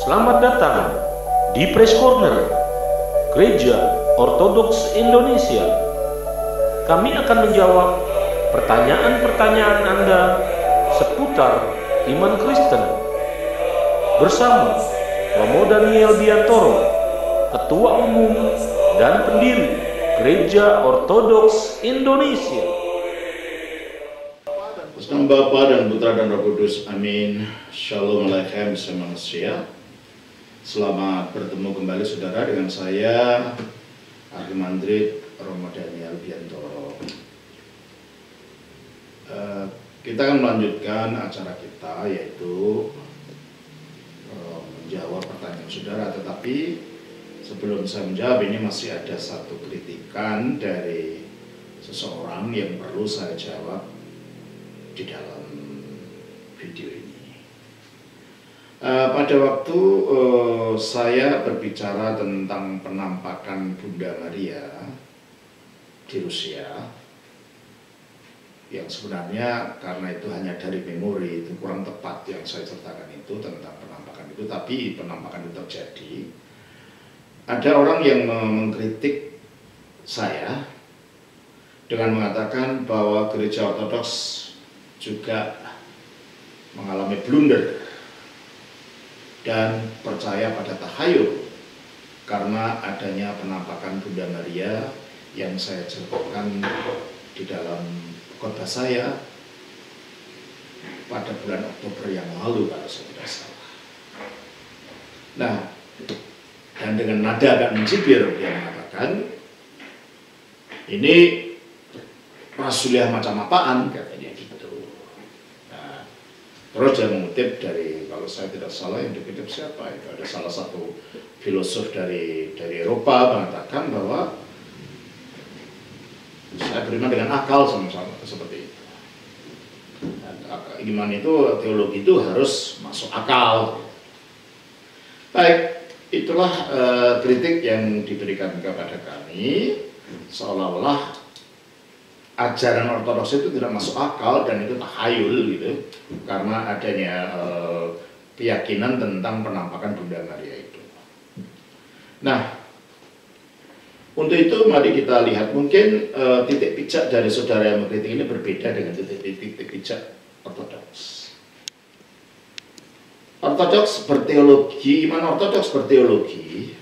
Selamat datang di Press Corner, Gereja Ortodoks Indonesia. Kami akan menjawab pertanyaan-pertanyaan Anda seputar iman Kristen bersama Romo Daniel Biantoro, Ketua Umum dan Pendiri Gereja Ortodoks Indonesia. Nama Bapa dan Putra dan Roh Kudus, amin. Shalom Aleichem, bersama manusia. Selamat bertemu kembali saudara dengan saya, Archimandrit Romo Daniel Biantoro. Kita akan melanjutkan acara kita, yaitu menjawab pertanyaan saudara. Tetapi sebelum saya menjawab, ini masih ada satu kritikan dari seseorang yang perlu saya jawab di dalam video ini. Pada waktu saya berbicara tentang penampakan Bunda Maria di Rusia, yang sebenarnya karena itu hanya dari memori, itu kurang tepat yang saya ceritakan itu tentang penampakan itu, tapi penampakan itu terjadi. Ada orang yang mengkritik saya dengan mengatakan bahwa gereja Ortodoks juga mengalami blunder dan percaya pada tahayul karena adanya penampakan Bunda Maria yang saya ceritakan di dalam khotbah saya pada bulan Oktober yang lalu kalau saya tidak salah. Nah, dan dengan nada agak mencibir dia mengatakan, ini rasuliah macam apaan, katanya gitu. Nah, terus dia mengutip dari, kalau saya tidak salah yang dikutip siapa itu, ada salah satu filosof dari Eropa mengatakan bahwa saya beriman dengan akal sama-sama seperti itu. Dan iman itu, teologi itu harus masuk akal. Baik, itulah kritik yang diberikan kepada kami, seolah-olah ajaran Ortodoks itu tidak masuk akal dan itu tahayul gitu, karena adanya keyakinan tentang penampakan Bunda Maria itu. Nah, untuk itu mari kita lihat, mungkin titik pijak dari saudara yang mengkritik ini berbeda dengan titik pijak Ortodoks. Ortodoks berteologi, iman Ortodoks berteologi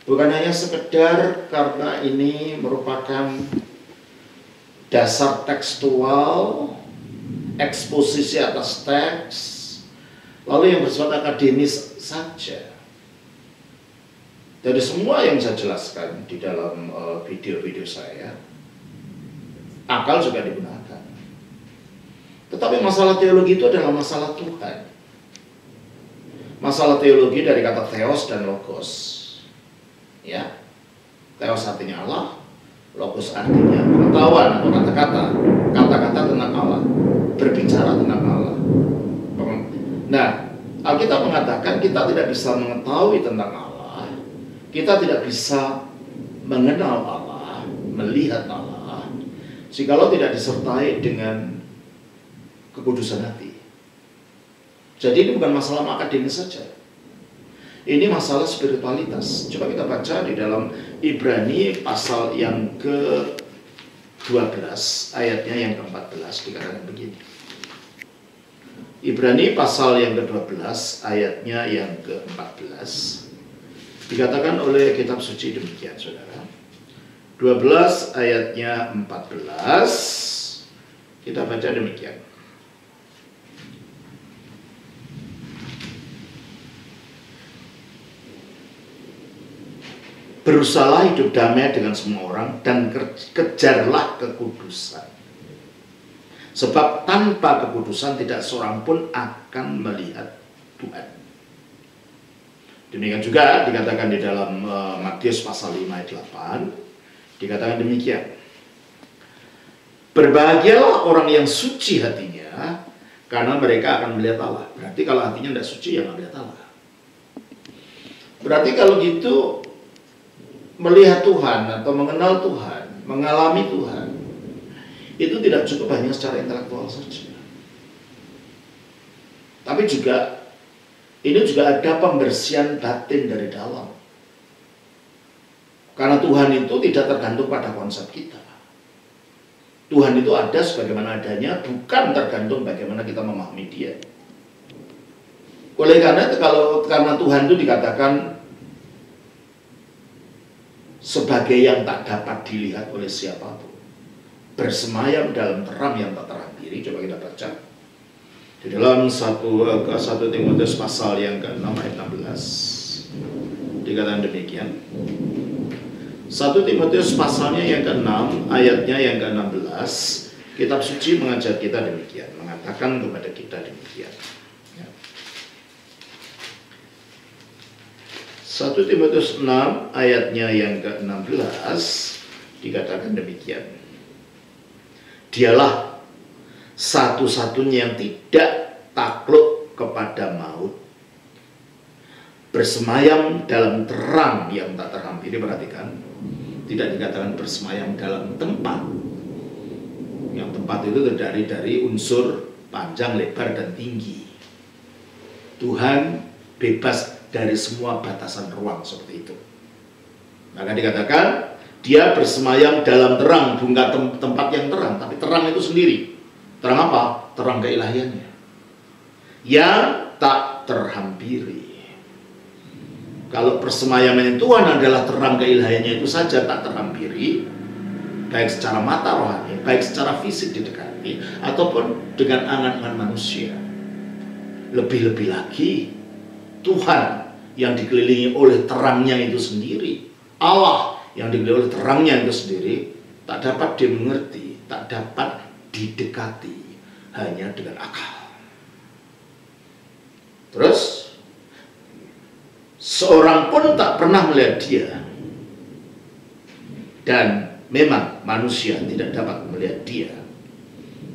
bukan hanya sekedar karena ini merupakan dasar tekstual, eksposisi atas teks, lalu yang bersifat akademis saja. Dari semua yang saya jelaskan di dalam video-video saya, akal juga digunakan. Tetapi masalah teologi itu adalah masalah Tuhan. Masalah teologi dari kata theos dan logos. Ya, theos artinya Allah, logos artinya pengetahuan atau kata-kata tentang Allah, berbicara tentang Allah. Nah, Alkitab mengatakan kita tidak bisa mengetahui tentang Allah, kita tidak bisa mengenal Allah, melihat Allah, jikalau tidak disertai dengan kekudusan hati. Jadi ini bukan masalah akademis saja. Ini masalah spiritualitas. Coba kita baca di dalam Ibrani pasal yang ke-12, ayatnya yang ke-14, dikatakan begini. Ibrani pasal yang ke-12, ayatnya yang ke-14, dikatakan oleh kitab suci demikian, saudara. 12 ayatnya 14, kita baca demikian. Berusahalah hidup damai dengan semua orang dan kejarlah kekudusan. Sebab tanpa kekudusan tidak seorang pun akan melihat Tuhan. Demikian juga dikatakan di dalam Matius pasal 5 ayat 8, dikatakan demikian. Berbahagialah orang yang suci hatinya, karena mereka akan melihat Allah. Berarti kalau hatinya tidak suci, ya nggak melihat Allah. Berarti kalau gitu, melihat Tuhan atau mengenal Tuhan, mengalami Tuhan, itu tidak cukup hanya secara intelektual saja, tapi juga ini juga ada pembersihan batin dari dalam. Karena Tuhan itu tidak tergantung pada konsep kita. Tuhan itu ada sebagaimana adanya, bukan tergantung bagaimana kita memahami Dia. Oleh karena itu, karena Tuhan itu dikatakan sebagai yang tak dapat dilihat oleh siapapun, bersemayam dalam terang yang tak terhampiri. Coba kita baca di dalam 1 Timotius pasal yang ke-6 ayat 16, dikatakan demikian. 1 Timotius pasalnya yang ke-6 ayatnya yang ke-16, kitab suci mengajar kita demikian, mengatakan kepada kita demikian. 1 Timotius 6 ayatnya yang ke-16 dikatakan demikian. Dialah satu-satunya yang tidak takluk kepada maut, bersemayam dalam terang yang tak terhampiri. Perhatikan, tidak dikatakan bersemayam dalam tempat. Yang tempat itu terdiri dari unsur panjang, lebar, dan tinggi. Tuhan bebas dari semua batasan ruang seperti itu. Maka dikatakan dia bersemayam dalam terang, bukan tempat yang terang, tapi terang itu sendiri. Terang apa? Terang keilahiannya yang tak terhampiri. Kalau persemayaman Tuhan adalah terang keilahiannya itu saja tak terhampiri, baik secara mata rohani, baik secara fisik didekati, ataupun dengan angan-angan manusia. Lebih-lebih lagi, Tuhan yang dikelilingi oleh terangnya itu sendiri, Allah yang dikelilingi oleh terangnya itu sendiri, tak dapat dimengerti, tak dapat didekati hanya dengan akal. Terus seorang pun tak pernah melihat Dia, dan memang manusia tidak dapat melihat Dia,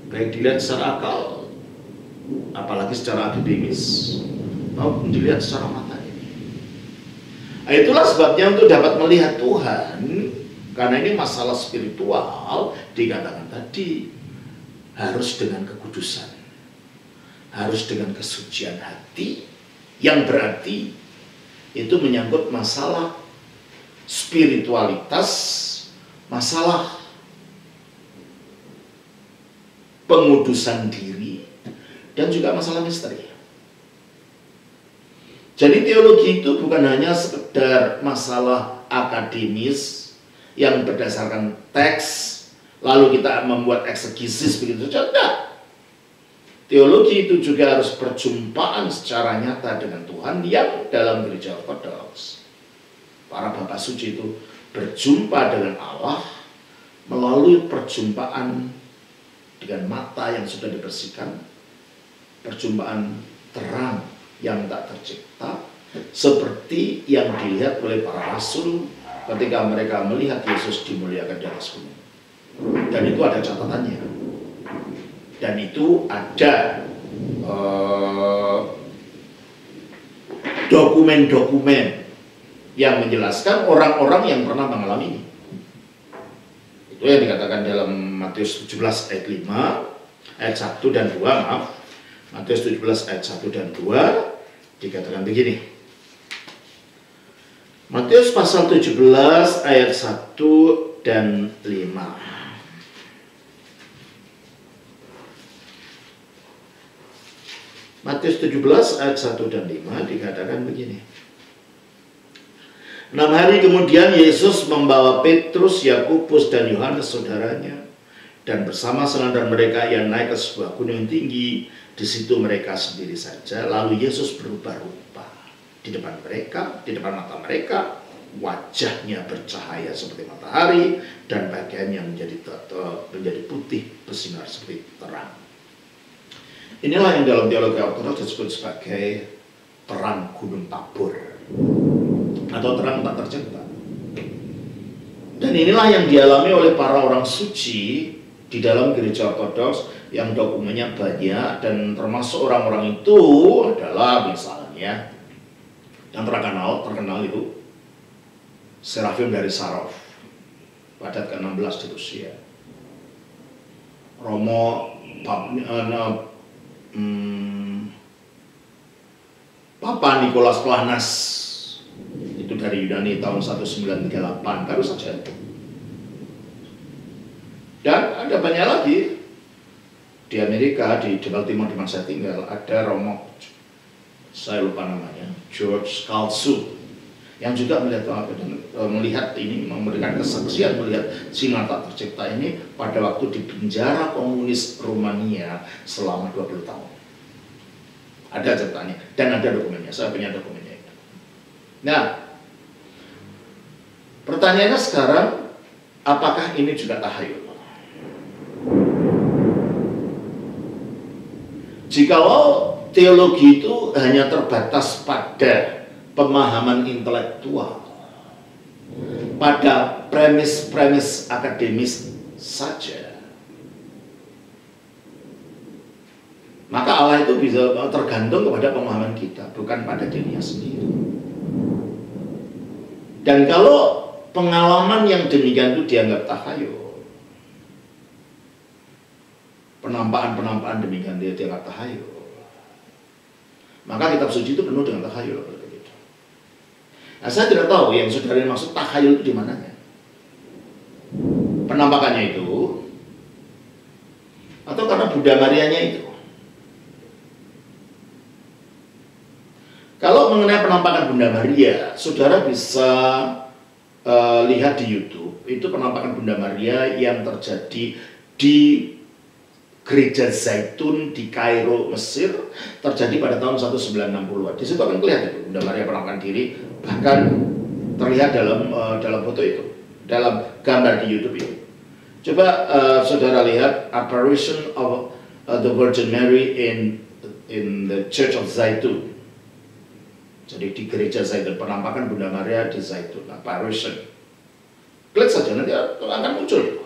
baik dilihat secara akal, apalagi secara akademis, maupun dilihat secara mata ini. Itulah sebabnya untuk dapat melihat Tuhan, karena ini masalah spiritual, dikatakan tadi harus dengan kekudusan, harus dengan kesucian hati, yang berarti itu menyangkut masalah spiritualitas, masalah pengudusan diri, dan juga masalah misteri. Jadi teologi itu bukan hanya sekedar masalah akademis yang berdasarkan teks, lalu kita membuat eksegesis begitu saja. Tidak. Teologi itu juga harus perjumpaan secara nyata dengan Tuhan yang dalam gereja ortodoks. Para bapak suci itu berjumpa dengan Allah melalui perjumpaan dengan mata yang sudah dibersihkan, perjumpaan terang yang tak tercipta, seperti yang dilihat oleh para rasul ketika mereka melihat Yesus dimuliakan di atas gunung. Dan itu ada catatannya. Dan itu ada dokumen-dokumen yang menjelaskan orang-orang yang pernah mengalami ini. Itu yang dikatakan dalam Matius 17 ayat 5, ayat 1 dan 2, maaf. Matius 17 ayat 1 dan 2 dikatakan begini. Matius pasal 17 ayat 1 dan 5. Matius 17 ayat 1 dan 5 dikatakan begini. 6 hari kemudian Yesus membawa Petrus, Yakobus, dan Yohanes saudaranya, dan bersama senandar mereka yang naik ke sebuah gunung tinggi. Di situ mereka sendiri saja. Lalu Yesus berubah rupa di depan mereka, di depan mata mereka. Wajahnya bercahaya seperti matahari, dan bagiannya menjadi putih bersinar seperti terang. Inilah yang dalam teologi ortodoks disebut sebagai terang gunung Tabor atau terang tak tercipta. Dan inilah yang dialami oleh para orang suci di dalam gereja ortodoks yang dokumennya banyak, dan termasuk orang-orang itu adalah misalnya yang terkenal itu Serafim dari Sarov, padat ke-16 di Rusia, Papa Nikolaus Planas, itu dari Yunani tahun 1938, baru saja. Dan ada banyak lagi di Amerika, di Baltimore di mana saya tinggal, ada Romo, saya lupa namanya, George Calsu, yang juga melihat ini, memberikan kesaksian melihat singa tak tercipta ini pada waktu di penjara komunis Rumania selama 20 tahun. Ada ceritanya dan ada dokumennya, saya punya dokumennya. Nah, pertanyaannya sekarang, apakah ini juga tahayul? Jikalau teologi itu hanya terbatas pada pemahaman intelektual, pada premis-premis akademis saja, maka Allah itu bisa tergantung kepada pemahaman kita, bukan pada dirinya sendiri. Dan kalau pengalaman yang demikian itu dianggap tahayul, penampakan-penampakan demikian dia dianggap tahayul, maka kitab suci itu penuh dengan tahayul. Nah, saya tidak tahu yang saudara maksud tahayul itu di mananya. Penampakannya itu, atau karena Bunda Marianya itu. Kalau mengenai penampakan Bunda Maria, saudara bisa lihat di YouTube, itu penampakan Bunda Maria yang terjadi di Gereja Zaitun di Kairo, Mesir, terjadi pada tahun 1960-an. Di situ akan kelihatan Bunda Maria penampakan diri, bahkan terlihat dalam foto itu, dalam gambar di YouTube itu. Coba saudara lihat apparition of the Virgin Mary in the Church of Zaitun. Jadi di Gereja Zaitun, penampakan Bunda Maria di Zaitun, apparition. Klik saja nanti akan muncul.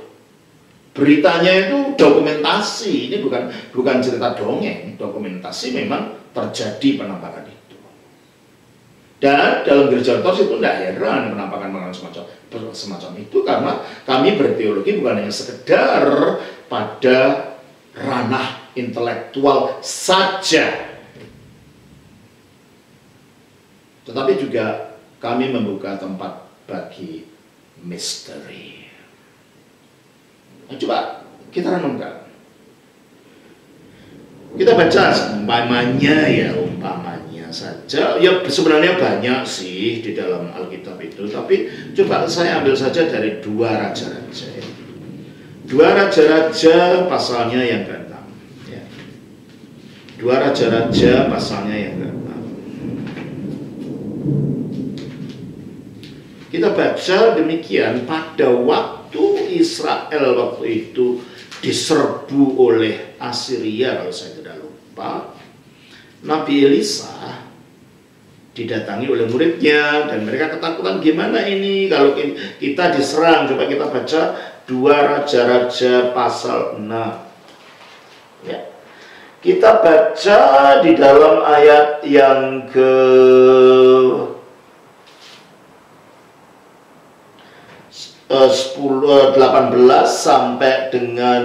Beritanya itu dokumentasi, ini bukan cerita dongeng, dokumentasi memang terjadi penampakan itu. Dan dalam gereja ortodoks itu tidak heran penampakan semacam itu, karena kami berteologi bukan hanya sekedar pada ranah intelektual saja, tetapi juga kami membuka tempat bagi misteri. Nah, coba kita renungkan. Kita baca umpamanya saja. Ya sebenarnya banyak sih di dalam Alkitab itu, tapi coba saya ambil saja dari 2 Raja-Raja. 2 Raja-Raja pasalnya yang ke-6. Ya. 2 Raja-Raja pasalnya yang ke-6. Kita baca demikian, pada waktu Israel waktu itu diserbu oleh Assyria, kalau saya tidak lupa, Nabi Elisa didatangi oleh muridnya dan mereka ketakutan, gimana ini kalau kita diserang. Coba kita baca 2 Raja-Raja pasal 6 ya. Kita baca di dalam ayat yang ke 18 sampai dengan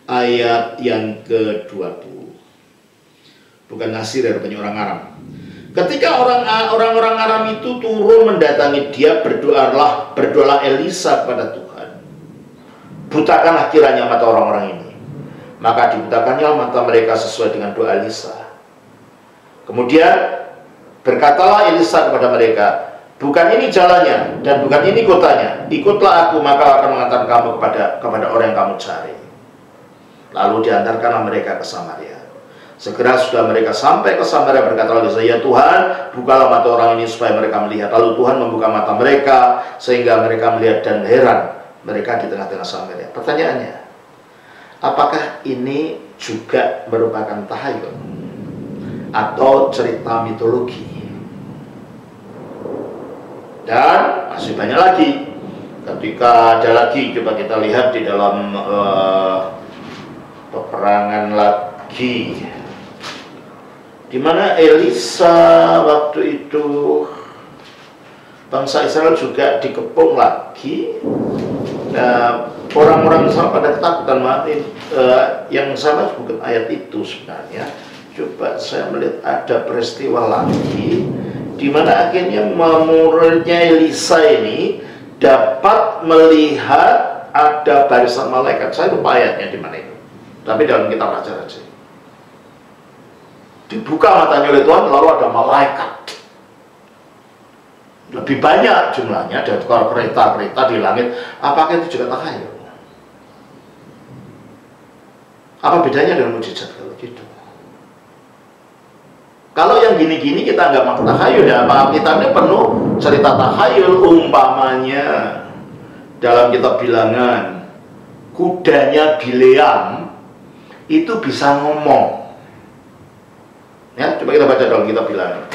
ayat yang ke-20. Bukan Assyria, bukan orang Aram. Ketika orang-orang Aram itu turun mendatangi dia, berdoalah Elisa kepada Tuhan. Butakanlah kiranya mata orang-orang ini. Maka dibutakannya mata mereka sesuai dengan doa Elisa. Kemudian berkatalah Elisa kepada mereka, bukan ini jalannya dan bukan ini kotanya. Ikutlah aku, maka akan mengantar kamu kepada orang yang kamu cari. Lalu diantarkanlah mereka ke Samaria. Segera sudah mereka sampai ke Samaria, berkatalah Elisa, ya Tuhan, bukalah mata orang ini supaya mereka melihat. Lalu Tuhan membuka mata mereka sehingga mereka melihat, dan heran mereka di tengah-tengah Samaria. Pertanyaannya, apakah ini juga merupakan tahayul atau cerita mitologi? Dan masih banyak lagi. Ketika ada lagi, coba kita lihat di dalam peperangan lagi, di mana Elisa waktu itu bangsa Israel juga dikepung lagi. Nah, orang-orang Israel pada ketakutan. Yang sama bukan ayat itu sebenarnya. coba saya melihat ada peristiwa lagi di mana akhirnya muridnya Elisa ini dapat melihat ada barisan malaikat. Saya lupa ayatnya di mana itu, tapi dalam kitab Raja-Raja dibuka matanya oleh Tuhan, lalu ada malaikat lebih banyak jumlahnya dan kereta-kereta di langit. Apakah itu juga takhayul? Apa bedanya dengan mujizat kalau gitu? Kalau yang gini-gini kita nggak mau takhayul, ya apa kita ini penuh cerita takhayul. Umpamanya dalam kitab Bilangan, kudanya Bileam itu bisa ngomong. Ya, coba kita baca dalam kitab Bilangan.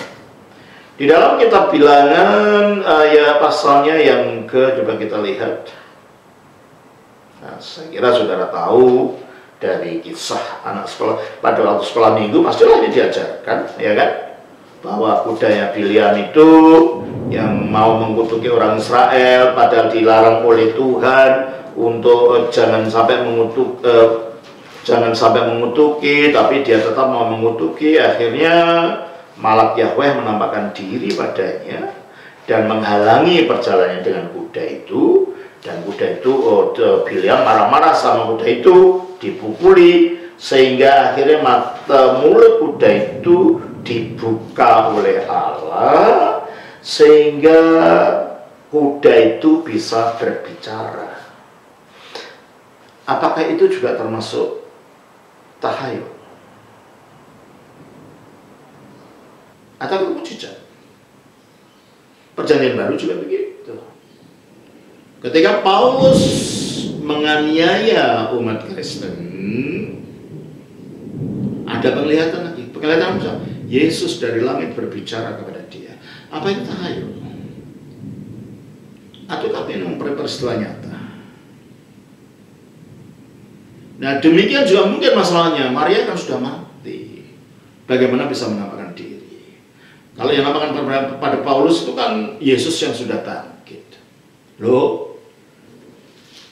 Di dalam kitab Bilangan ya pasalnya yang coba kita lihat. Nah, saya kira saudara tahu dari kisah anak sekolah pada waktu sekolah minggu pastilah ini diajarkan, ya kan, bahwa kudanya Bileam itu yang mau mengutuki orang Israel padahal dilarang oleh Tuhan untuk jangan sampai mengutuki, tapi dia tetap mau mengutuki. Akhirnya malak Yahweh menampakkan diri padanya dan menghalangi perjalanannya dengan kuda itu. Dan kuda itu, Bileam marah-marah sama kuda itu, dipukuli, sehingga akhirnya mulut kuda itu dibuka oleh Allah, sehingga kuda itu bisa berbicara. Apakah itu juga termasuk takhayul? Atau mujizat? Perjanjian Baru juga begitu. Ketika Paulus menganiaya umat Kristen, ada penglihatan lagi. Penglihatan apa? Yesus dari langit berbicara kepada dia. Apa itu takhayul? Atau tapi memperoleh peristiwa nyata? Nah, demikian juga mungkin masalahnya. Maria kan sudah mati. Bagaimana bisa menampakkan diri? Kalau yang menampakkan pada Paulus itu kan Yesus yang sudah bangkit. Loh,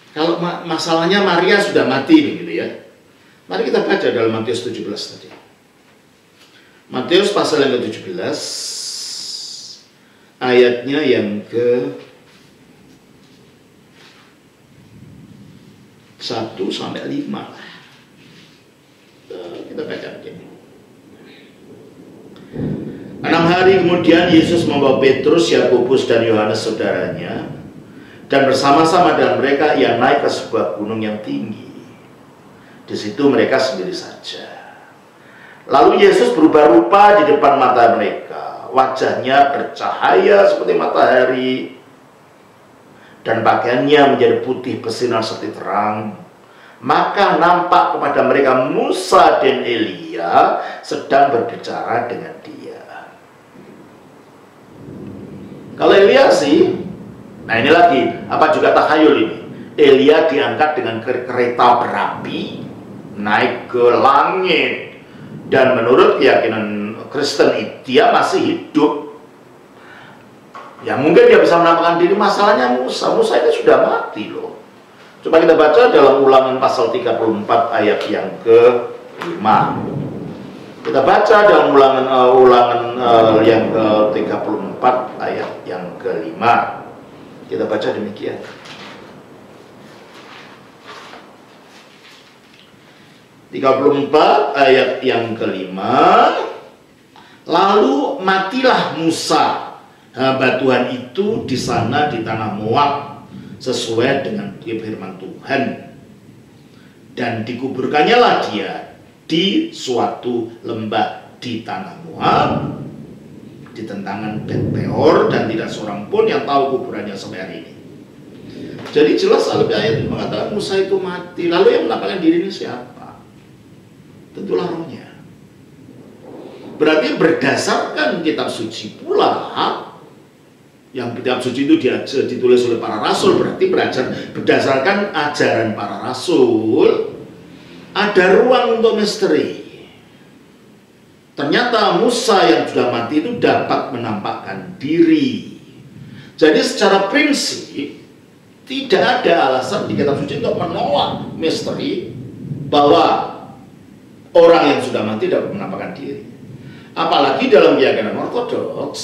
kalau masalahnya Maria sudah mati begitu ya. Mari kita baca dalam Matius 17 tadi. Matius pasal yang ke-17 ayatnya yang ke 1 sampai 5. Kita baca begini. 6 hari kemudian Yesus membawa Petrus, Yakobus dan Yohanes saudaranya, dan bersama-sama dengan mereka ia naik ke sebuah gunung yang tinggi. Di situ mereka sendiri saja. Lalu Yesus berubah rupa di depan mata mereka. Wajahnya bercahaya seperti matahari, dan pakaiannya menjadi putih bersinar seperti terang. Maka nampak kepada mereka Musa dan Elia sedang berbicara dengan dia. Kalau Elia sih, nah ini lagi, apa juga takhayul ini? Elia diangkat dengan kereta berapi, naik ke langit. Dan menurut keyakinan Kristen, dia masih hidup. Ya mungkin dia bisa menampakkan diri. Masalahnya Musa itu sudah mati loh. Coba kita baca dalam Ulangan pasal 34 ayat yang ke-5. Kita baca dalam ulangan yang ke-34 ayat yang ke-5. Kita baca demikian. Ayat yang ke-5. Lalu matilah Musa hamba Tuhan itu di sana di tanah Moab sesuai dengan firman Tuhan, dan dikuburkannya lah dia di suatu lembah di tanah Moab di tentangan Bet Peor, dan tidak seorang pun yang tahu kuburannya sampai hari ini. Jadi jelas ayat mengatakan Musa itu mati. Lalu yang menampakkan diri ini siapa? Tentulah rohnya. Berarti berdasarkan kitab suci pula, yang kitab suci itu ditulis oleh para rasul, berarti berdasarkan ajaran para rasul, ada ruang untuk misteri. Ternyata Musa yang sudah mati itu dapat menampakkan diri. Jadi secara prinsip tidak ada alasan di kitab suci untuk menolak misteri bahwa Orang yang sudah mati dapat menampakkan diri. Apalagi dalam keyakinan Ortodoks,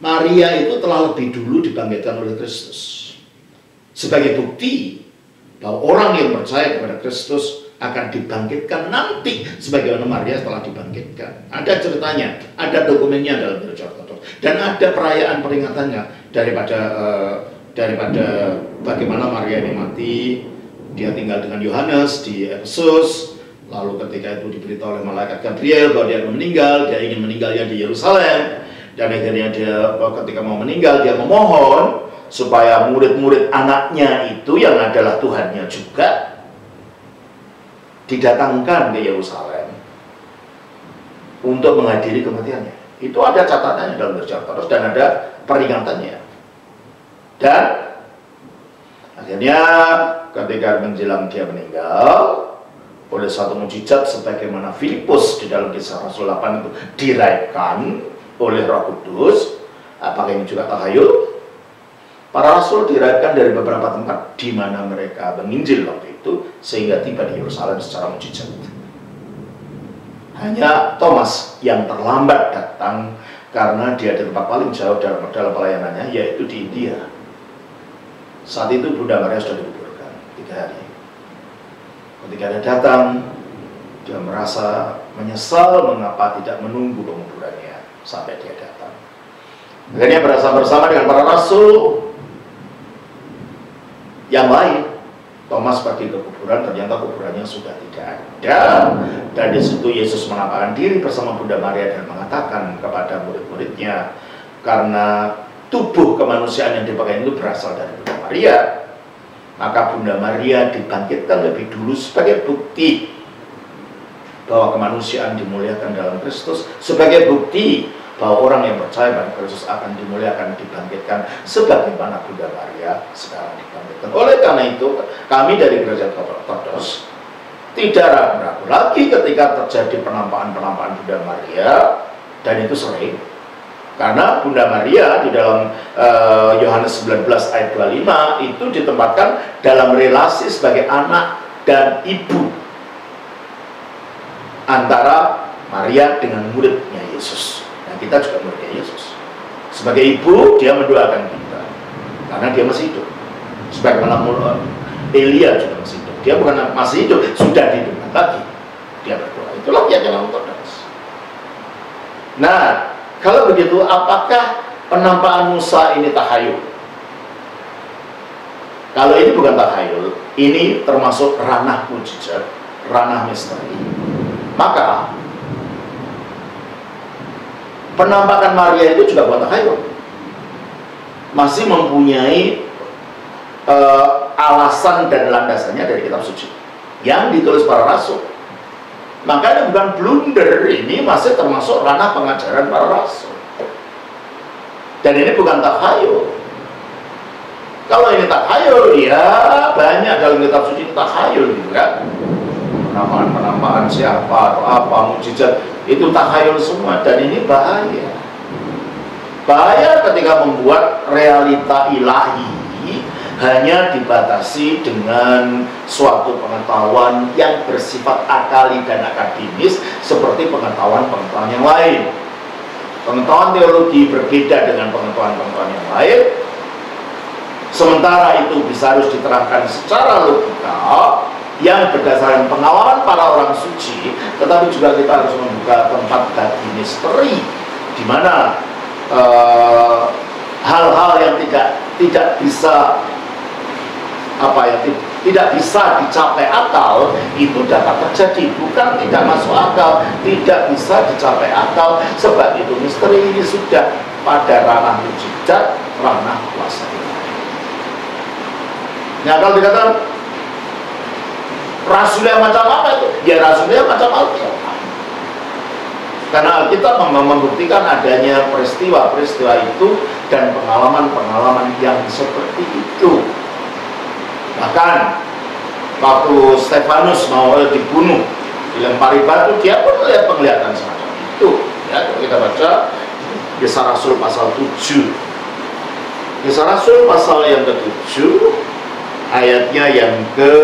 Maria itu telah lebih dulu dibangkitkan oleh Kristus. Sebagai bukti bahwa orang yang percaya kepada Kristus akan dibangkitkan nanti sebagaimana Maria telah dibangkitkan. Ada ceritanya, ada dokumennya dalam gereja Ortodoks, dan ada perayaan peringatannya daripada bagaimana Maria ini mati. Dia tinggal dengan Yohanes di Efesus, lalu ketika itu diberitahu oleh malaikat Gabriel bahwa dia akan meninggal, dia ingin meninggalnya di Yerusalem, dan akhirnya dia ketika mau meninggal dia memohon supaya murid-murid anaknya itu yang adalah Tuhannya juga didatangkan ke Yerusalem untuk menghadiri kematiannya. Itu ada catatannya dalam gereja Ortodoks dan ada peringatannya. Dan akhirnya ketika menjelang dia meninggal, oleh suatu mujizat sebagaimana Filipus di dalam Kisah Rasul 8 itu diraihkan oleh Roh Kudus. Apakah ini juga tahayul? Para rasul diraihkan dari beberapa tempat di mana mereka menginjil waktu itu, sehingga tiba di Yerusalem secara mujizat. Hanya Thomas yang terlambat datang karena dia di tempat paling jauh dalam pelayanannya, yaitu di India. Saat itu Bunda Maria sudah dikuburkan 3 hari. Ketika dia datang, dia merasa menyesal mengapa tidak menunggu penguburannya sampai dia datang. Akhirnya bersama dengan para rasul yang lain, Thomas pergi ke kuburan, ternyata kuburannya sudah tidak ada. Dan di situ Yesus menampakkan diri bersama Bunda Maria dan mengatakan kepada murid-muridnya, karena tubuh kemanusiaan yang dipakai itu berasal dari Bunda Maria, maka Bunda Maria dibangkitkan lebih dulu sebagai bukti bahwa kemanusiaan dimuliakan dalam Kristus, sebagai bukti bahwa orang yang percaya pada Kristus akan dimuliakan, dibangkitkan sebagaimana Bunda Maria sekarang dibangkitkan. Oleh karena itu, kami dari Gereja Ortodoks tidak ragu-ragu lagi ketika terjadi penampakan Bunda Maria, dan itu sering. Karena Bunda Maria di dalam Yohanes 19 ayat 25 itu ditempatkan dalam relasi sebagai anak dan ibu antara Maria dengan muridnya Yesus. Kita juga muridnya Yesus. Sebagai ibu, dia mendoakan kita karena dia masih hidup. Sebagaimana Elia juga masih hidup. Dia bukan masih hidup, sudah dihidupkan lagi. Dia berdoa. Itulah keyakinan Ortodoks. Nah, kalau begitu, apakah penampakan Musa ini tahayul? Kalau ini bukan tahayul, ini termasuk ranah mujizat, ranah misteri. Maka penampakan Maria itu juga bukan tahayul, masih mempunyai alasan dan landasannya dari kitab suci yang ditulis para rasul. Maka ini bukan blunder, ini masih termasuk ranah pengajaran para rasul. Dan ini bukan tahayul. Kalau ini tahayul, ya banyak dalam kitab suci tahayul gitu kan. Penampakan siapa atau apa, mujizat, itu tahayul semua, dan ini bahaya. Bahaya ketika membuat realita ilahi hanya dibatasi dengan suatu pengetahuan yang bersifat akali dan akademis seperti pengetahuan-pengetahuan yang lain. Pengetahuan teologi berbeda dengan pengetahuan-pengetahuan yang lain. Sementara itu bisa harus diterangkan secara logika yang berdasarkan pengalaman para orang suci, tetapi juga kita harus membuka tempat bagi misteri, di mana hal-hal yang tidak bisa tidak bisa dicapai akal itu dapat terjadi. Bukan tidak masuk akal, tidak bisa dicapai akal, sebab itu misteri ini sudah pada ranah mujizat, ranah kuasa ilahi. Nah, kalau dikatakan rasul yang macam apa itu? Ya rasulnya macam Alkitab. Karena Alkitab membuktikan adanya peristiwa-peristiwa itu dan pengalaman-pengalaman yang seperti itu. Bahkan waktu Stefanus mau dibunuh, dilempari batu, dia pun melihat penglihatan semacam itu. Ya, kalau kita baca Kisah Rasul pasal 7. Kisah Rasul pasal yang ke-7, ayatnya yang ke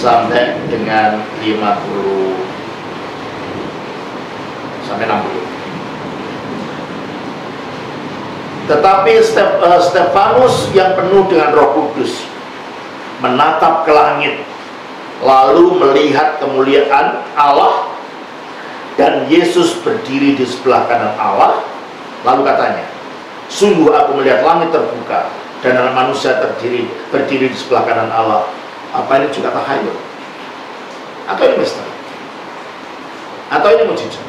sampai dengan 50 sampai 60. Tetapi Stefanus yang penuh dengan Roh Kudus menatap ke langit, lalu melihat kemuliaan Allah dan Yesus berdiri di sebelah kanan Allah. Lalu katanya, sungguh aku melihat langit terbuka dan Anak Manusia berdiri di sebelah kanan Allah. Apa ini juga takhayul? Atau ini misteri? Atau ini mujizat?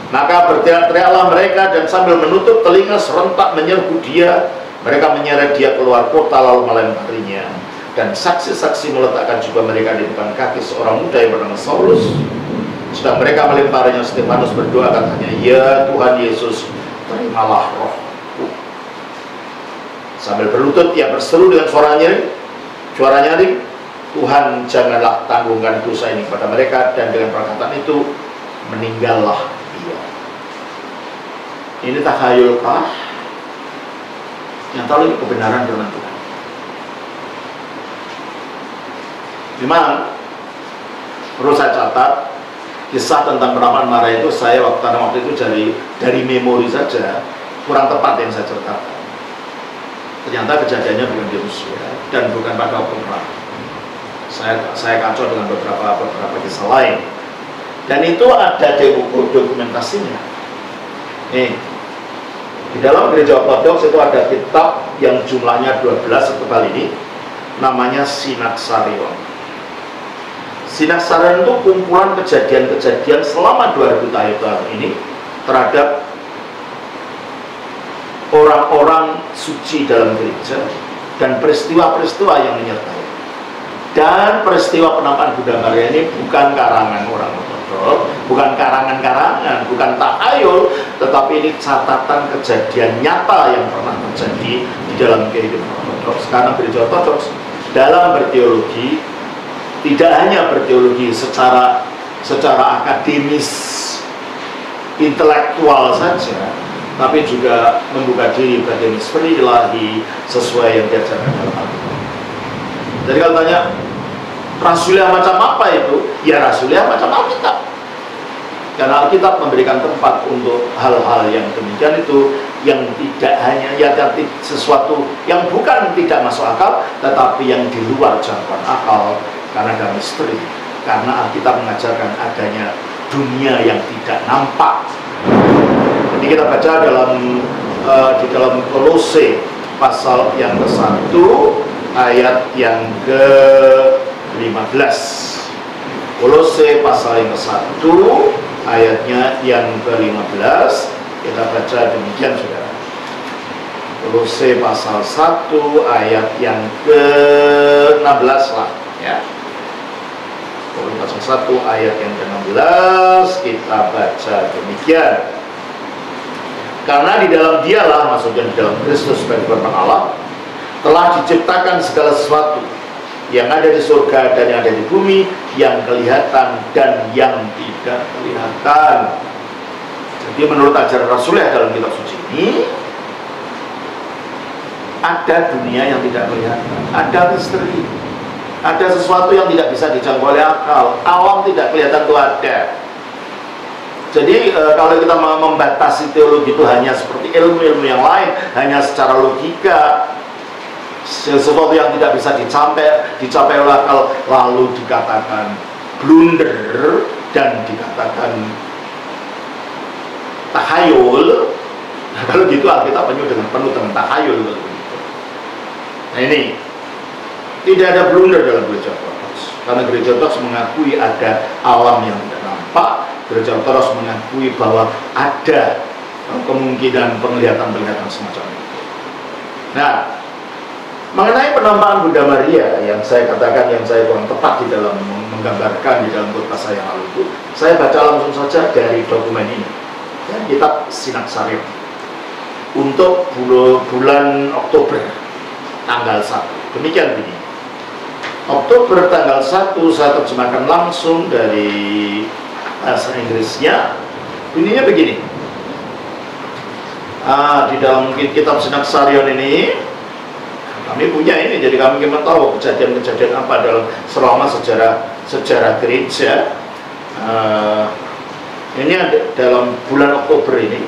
Maka berteriak-teriaklah mereka, dan sambil menutup telinga serentak menyerbu dia. Mereka menyeret dia keluar kota lalu melemparinya. Dan saksi-saksi meletakkan juga mereka di depan kaki seorang muda yang bernama Saulus. Sedang mereka melemparinya, Stefanus berdoa katanya, ya Tuhan Yesus, terimalah rohku. Sambil berlutut ia berseru dengan suara nyaring, Tuhan janganlah tanggungkan dosa ini kepada mereka. Dan dengan perkataan itu meninggallah dia. Ini takhayul kah? Yang tahu ini kebenaran firman Tuhan. Memang perlu saya catat, kisah tentang penampakan Maria itu saya waktu itu dari memori saja kurang tepat yang saya ceritakan. Ternyata kejadiannya bukan di Rusia dan bukan pada waktu perang. Saya kacau dengan beberapa kisah lain. Dan itu ada dokumentasinya. Nih, di dalam gereja Ortodoks itu ada kitab yang jumlahnya 12 setebal ini, namanya Synaxarion. Synaxarion itu kumpulan kejadian-kejadian selama 2000 tahun ini terhadap orang-orang suci dalam gereja dan peristiwa-peristiwa yang menyertai. Dan peristiwa penampakan Bunda Maria ini bukan karangan orang Ortodoks, bukan karangan-karangan, bukan takhayul, tetapi ini catatan kejadian nyata yang pernah terjadi di dalam kehidupan Ortodoks. Karena gereja Ortodoks dalam berteologi tidak hanya berteologi secara akademis, intelektual saja, tapi juga membuka diri bagi misteri ilahi sesuai yang diajarkan dalam Alkitab. Jadi kalau tanya rasuliah macam apa itu? Ya rasuliah macam Alkitab. Karena Alkitab memberikan tempat untuk hal-hal yang demikian itu, yang tidak hanya sesuatu yang bukan tidak masuk akal, tetapi yang di luar jangkauan akal karena ada misteri. Karena Alkitab mengajarkan adanya dunia yang tidak nampak. Jadi kita baca di dalam Kolose pasal yang ke-1 ayat yang ke-15. Kolose pasal yang ke-1 ayatnya yang ke-15, kita baca demikian saudara. Kolose pasal 1 ayat yang ke-16 lah ya. Kolose pasal 1 ayat yang ke-16 kita baca demikian. Karena di dalam dialah, maksudnya di dalam Kristus sebagai firman Allah, telah diciptakan segala sesuatu yang ada di surga dan yang ada di bumi, yang kelihatan dan yang tidak kelihatan. Jadi menurut ajaran Rasulullah dalam kitab suci ini, ada dunia yang tidak kelihatan, ada misteri, ada sesuatu yang tidak bisa dijangkau oleh akal, alam tidak kelihatan itu ada. Jadi kalau kita membatasi teologi itu hanya seperti ilmu-ilmu yang lain, hanya secara logika, sesuatu yang tidak bisa dicapai oleh akal, lalu dikatakan blunder dan dikatakan takhayul. Nah, kalau gitu Alkitab penuh dengan takhayul. Nah ini tidak ada blunder dalam gereja Ortodoks, karena gereja Ortodoks mengakui ada alam yang tidak nampak. Gereja Ortodoks mengakui bahwa ada kemungkinan penglihatan semacam itu. Nah, mengenai penampakan Bunda Maria yang saya katakan, yang saya kurang tepat di dalam menggambarkan di dalam khotbah saya yang lalu itu, saya baca langsung saja dari dokumen ini, ya, kitab Synaxarion untuk bulan Oktober tanggal 1. Demikian begini. Oktober tanggal 1 saya terjemahkan langsung dari bahasa Inggrisnya. Bunyinya begini. Di dalam kitab Sinaksarion ini kami punya ini, jadi kami tahu kejadian-kejadian apa dalam selama sejarah gereja. Ini ada dalam bulan Oktober ini,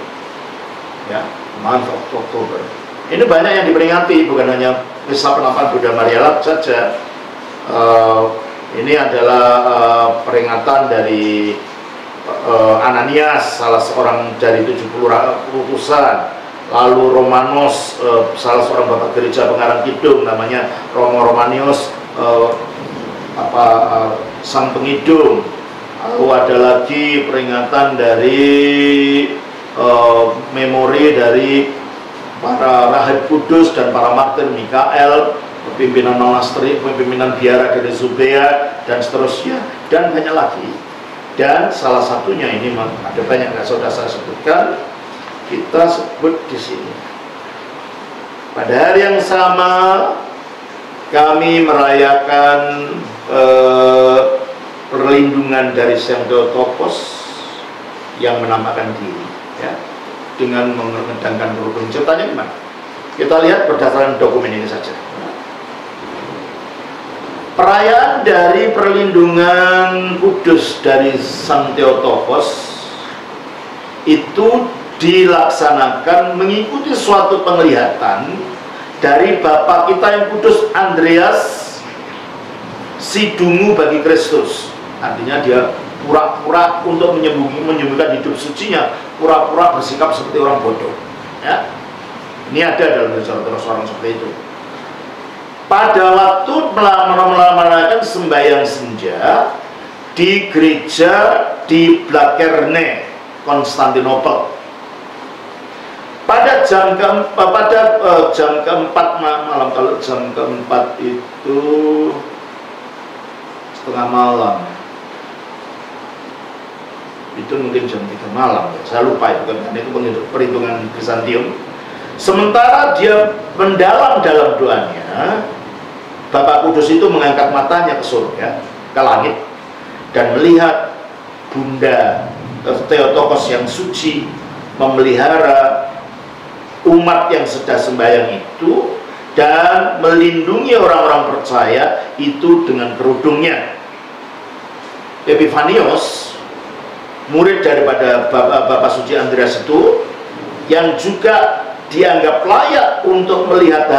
ya, month of Oktober. Ini banyak yang diperingati, bukan hanya Misa Penampakan Bunda Maria saja. Ini adalah peringatan dari Ananias, salah seorang dari 70 utusan. Lalu Romanos, salah seorang bapak gereja pengarang kidung, namanya Romo Romanius, sang pengidung. Lalu ada lagi peringatan dari memori dari para rahib kudus dan para martir Mikael, pimpinan monasteri, pimpinan biara dari Zubea, dan seterusnya, dan banyak lagi. Dan salah satunya ini ada banyak yang sudah saya sebutkan, kita sebut di sini. Pada hari yang sama kami merayakan perlindungan dari Saint Theotokos yang menampakkan diri, ya, dengan mengedangkan kerudung. Ceritanya gimana? Kita lihat berdasarkan dokumen ini saja. Perayaan dari perlindungan kudus dari Saint Theotokos itu dilaksanakan mengikuti suatu penglihatan dari Bapak kita yang kudus Andreas Sidungu bagi Kristus. Artinya dia pura-pura untuk menyembuhkan hidup sucinya, pura-pura bersikap seperti orang bodoh, ya. Ini ada dalam terus orang seperti itu. Pada waktu melaksanakan sembahyang senja di gereja di Blackerne, Konstantinopel, pada jam keempat malam. Kalau jam keempat itu setengah malam, itu mungkin jam 3 malam, saya lupa itu kan, itu perhitungan Bizantium. Sementara dia mendalam dalam doanya, Bapak Kudus itu mengangkat matanya ke surga, ke langit, dan melihat Bunda Theotokos yang suci memelihara umat yang sedang sembahyang itu dan melindungi orang-orang percaya itu dengan kerudungnya. Epifanios, murid daripada Bapak Suci Andreas itu, yang juga dianggap layak untuk melihat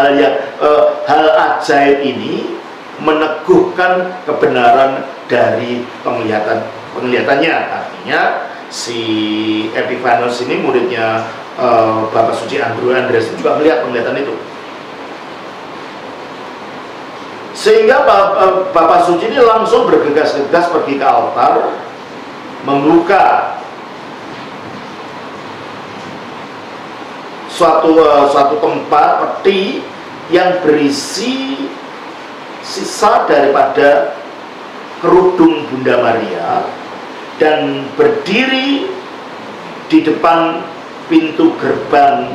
hal ajaib ini, meneguhkan kebenaran dari penglihatannya. Artinya si Epifanios ini muridnya Bapak Suci Andreas juga melihat penglihatan itu. Sehingga Bapak Suci ini langsung bergegas-gegas pergi ke altar, membuka suatu tempat peti yang berisi sisa daripada kerudung Bunda Maria, dan berdiri di depan pintu gerbang.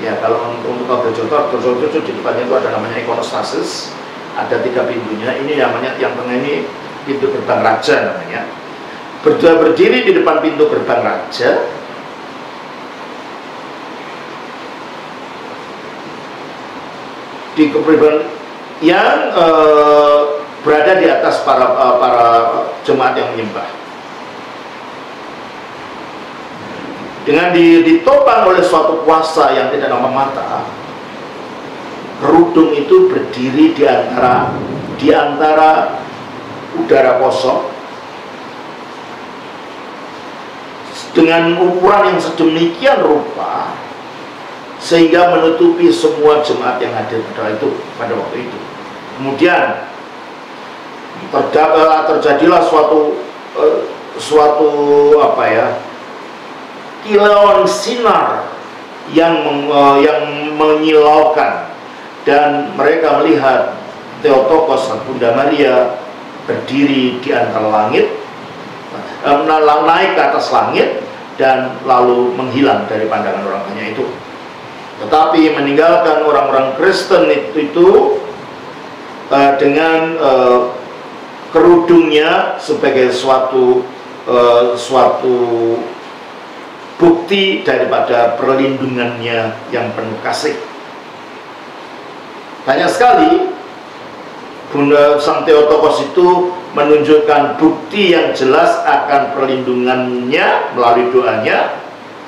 Ya, kalau untuk Gereja di depannya itu ada namanya ikonostasis, ada 3 pintunya. Ini namanya yang tengah ini pintu gerbang raja namanya. Berdiri di depan pintu gerbang raja, di kepribadian yang berada di atas para jemaat yang menyembah, dengan ditopang oleh suatu kuasa yang tidak nampak mata. Kerudung itu berdiri di antara udara kosong dengan ukuran yang sedemikian rupa sehingga menutupi semua jemaat yang hadir pada waktu itu. Kemudian terjadilah suatu kilauan sinar yang menyilaukan, dan mereka melihat Theotokos Bunda Maria berdiri di antara langit, naik ke atas langit, dan lalu menghilang dari pandangan orang banyak itu. Tetapi meninggalkan orang-orang Kristen itu dengan kerudungnya sebagai suatu bukti daripada perlindungannya yang penuh kasih. Banyak sekali Bunda Sang Theotokos itu menunjukkan bukti yang jelas akan perlindungannya melalui doanya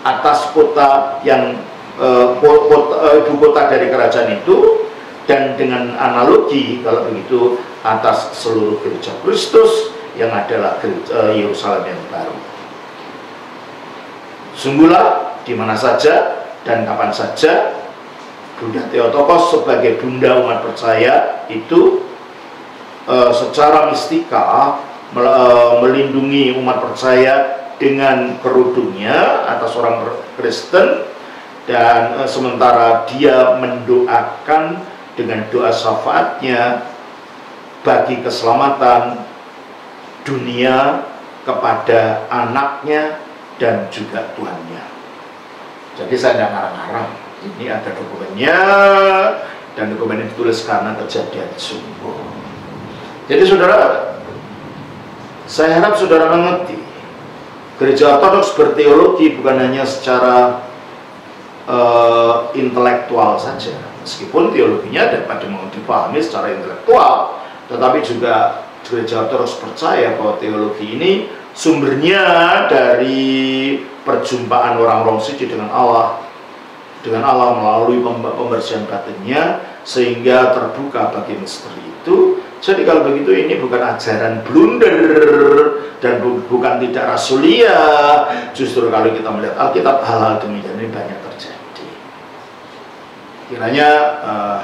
atas kota yang ibu kota dari kerajaan itu, dan dengan analogi kalau begitu atas seluruh gereja Kristus yang adalah Yerusalem yang baru. Sungguhlah di mana saja dan kapan saja Bunda Theotokos sebagai bunda umat percaya itu secara mistika melindungi umat percaya dengan kerudungnya atas orang Kristen, dan sementara dia mendoakan dengan doa syafaatnya bagi keselamatan dunia kepada anaknya dan juga Tuhannya. Jadi saya tidak ngarang-ngarang, ini ada dokumennya, dan dokumen itu ditulis karena kejadian sungguh. Jadi saudara, saya harap saudara mengerti, gereja Ortodoks berteologi bukan hanya secara intelektual saja, meskipun teologinya dapat dipahami secara intelektual, tetapi juga gereja Ortodoks percaya bahwa teologi ini sumbernya dari perjumpaan orang-orang suci dengan Allah melalui pembersihan batinnya, sehingga terbuka bagi misteri itu. Jadi kalau begitu ini bukan ajaran blunder dan bukan tidak rasulia. Justru kalau kita melihat Alkitab, hal-hal demikian ini banyak terjadi. Kiranya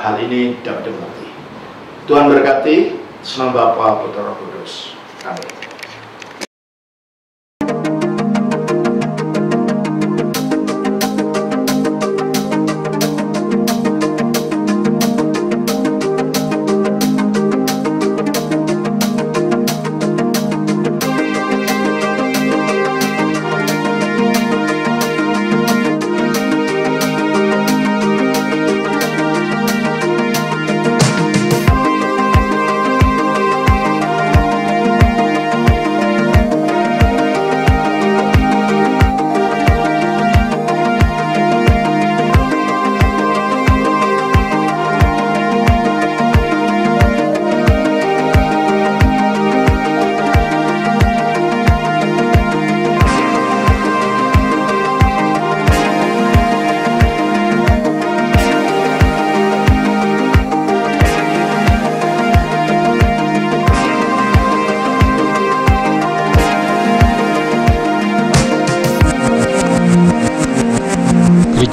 hal ini dapat dimengerti. Tuhan berkati. Senang Bapa, Putra, Roh Kudus. Amin.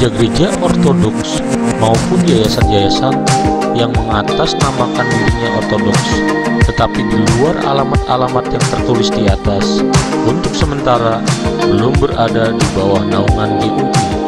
Gereja-gereja Ortodoks maupun yayasan-yayasan yang mengatasnamakan dirinya Ortodoks, tetapi di luar alamat-alamat yang tertulis di atas, untuk sementara belum berada di bawah naungan GUI.